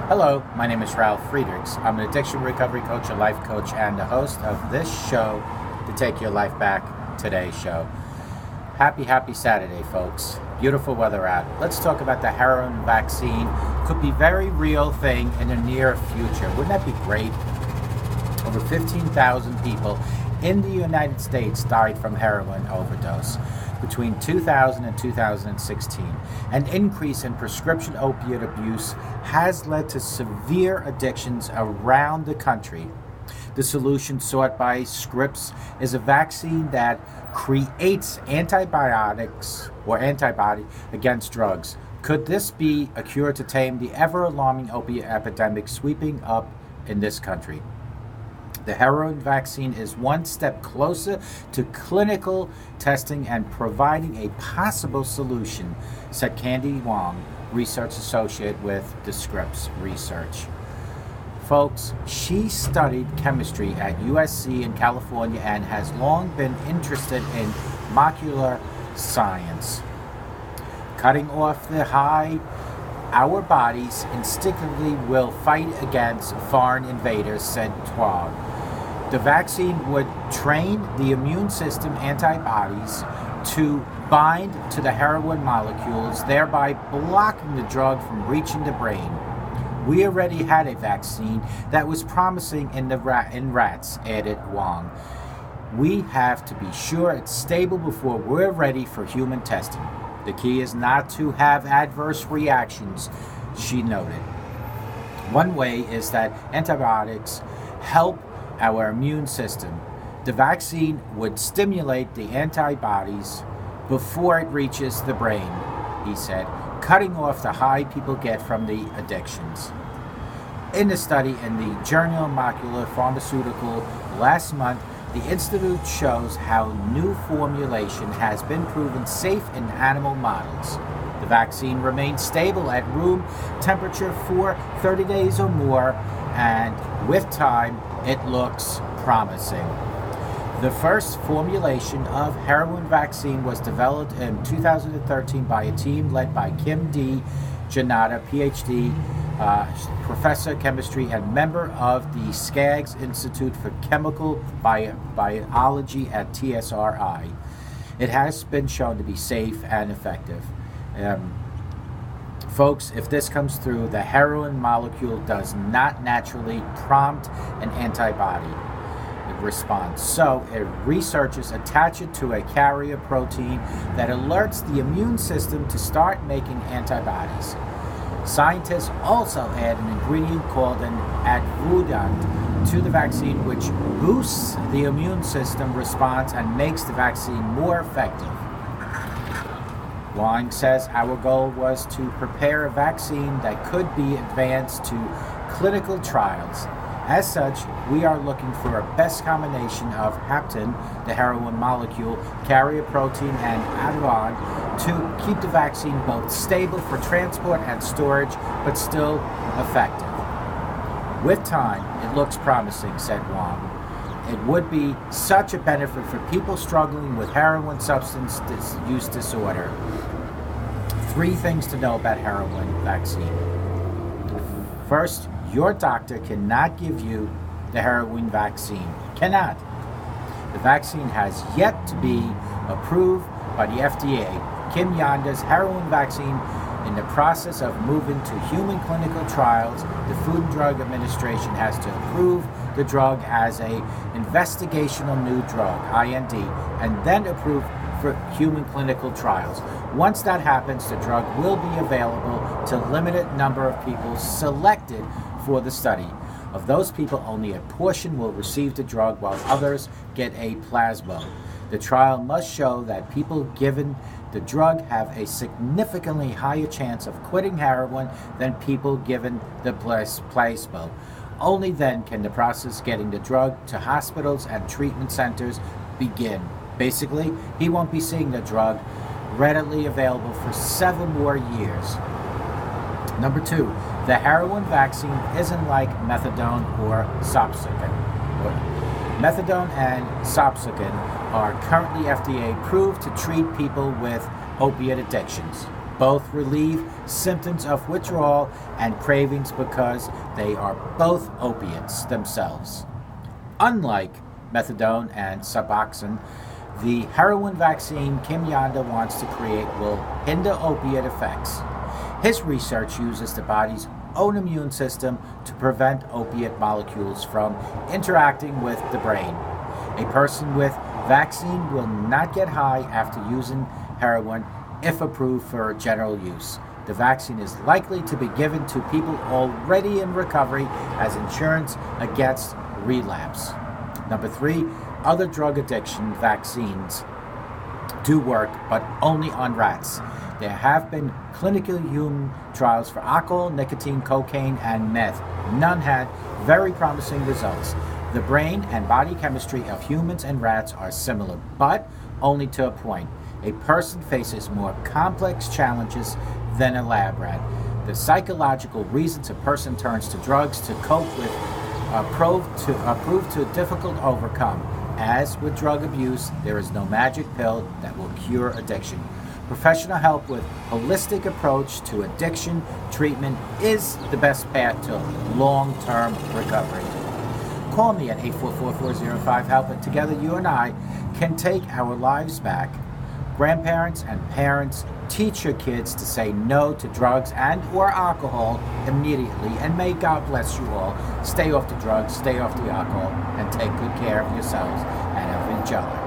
Hello, my name is Ralf Friedrichs. I'm an addiction recovery coach, a life coach, and the host of this show, To Take Your Life Back, Today's Show. Happy Saturday, folks. Beautiful weather out. Let's talk about the heroin vaccine. Could be very real thing in the near future. Wouldn't that be great? Over 15,000 people in the United States died from heroin overdose between 2000 and 2016. An increase in prescription opiate abuse has led to severe addictions around the country. The solution sought by Scripps is a vaccine that creates antibiotics or antibody against drugs. Could this be a cure to tame the ever-alarming opiate epidemic sweeping up in this country? The heroin vaccine is one step closer to clinical testing and providing a possible solution, said Candy Wong, research associate with the Scripps Research. Folks, she studied chemistry at USC in California and has long been interested in molecular science. Cutting off the high, our bodies instinctively will fight against foreign invaders, said Twag. The vaccine would train the immune system antibodies to bind to the heroin molecules, thereby blocking the drug from reaching the brain. We already had a vaccine that was promising in rats, added Wong. We have to be sure it's stable before we're ready for human testing. The key is not to have adverse reactions, she noted. One way is that antibiotics help our immune system. The vaccine would stimulate the antibodies before it reaches the brain, he said, cutting off the high people get from the addictions. In a study in the journal Molecular Pharmaceutical last month, the institute shows how new formulation has been proven safe in animal models. The vaccine remains stable at room temperature for 30 days or more, and with time, it looks promising. The first formulation of heroin vaccine was developed in 2013 by a team led by Kim D. Janata, PhD, professor of chemistry and member of the Skaggs Institute for Chemical Biology at TSRI. It has been shown to be safe and effective. Folks, if this comes through, the heroin molecule does not naturally prompt an antibody response. So, researchers attach it to a carrier protein that alerts the immune system to start making antibodies. Scientists also add an ingredient called an adjuvant to the vaccine, which boosts the immune system response and makes the vaccine more effective. Wang says our goal was to prepare a vaccine that could be advanced to clinical trials. As such, we are looking for a best combination of haptin, the heroin molecule, carrier protein, and adjuvant to keep the vaccine both stable for transport and storage, but still effective. With time, it looks promising, said Wang. It would be such a benefit for people struggling with heroin substance use disorder. 3 things to know about heroin vaccine. First, your doctor cannot give you the heroin vaccine. Cannot. The vaccine has yet to be approved by the FDA. Kim Yanda's heroin vaccine in the process of moving to human clinical trials. The Food and Drug Administration has to approve the drug as a investigational new drug, IND, and then approve for human clinical trials. Once that happens, the drug will be available to a limited number of people selected for the study. Of those people, only a portion will receive the drug while others get a plasma. The trial must show that people given the drug have a significantly higher chance of quitting heroin than people given the placebo. Only then can the process getting the drug to hospitals and treatment centers begin. Basically, he won't be seeing the drug readily available for 7 more years. Number 2, the heroin vaccine isn't like methadone or Suboxone. Methadone and Suboxone are currently FDA approved to treat people with opiate addictions. both relieve symptoms of withdrawal and cravings because they are both opiates themselves. Unlike methadone and Suboxone, the heroin vaccine Kim Yanda wants to create will hinder opiate effects. His research uses the body's own immune system to prevent opiate molecules from interacting with the brain. A person with vaccine will not get high after using heroin if approved for general use. The vaccine is likely to be given to people already in recovery as insurance against relapse. Number 3, other drug addiction vaccines do work, but only on rats. There have been clinical human trials for alcohol, nicotine, cocaine, and meth. None had very promising results. The brain and body chemistry of humans and rats are similar, but only to a point. A person faces more complex challenges than a lab rat. The psychological reasons a person turns to drugs to cope with prove too difficult to overcome. As with drug abuse, there is no magic pill that will cure addiction. Professional help with holistic approach to addiction treatment is the best path to long-term recovery. Call me at 844-405-HELP, and together you and I can take our lives back. Grandparents and parents, teach your kids to say no to drugs and or alcohol immediately, and may God bless you all. Stay off the drugs, stay off the alcohol, and take good care of yourselves and of each other.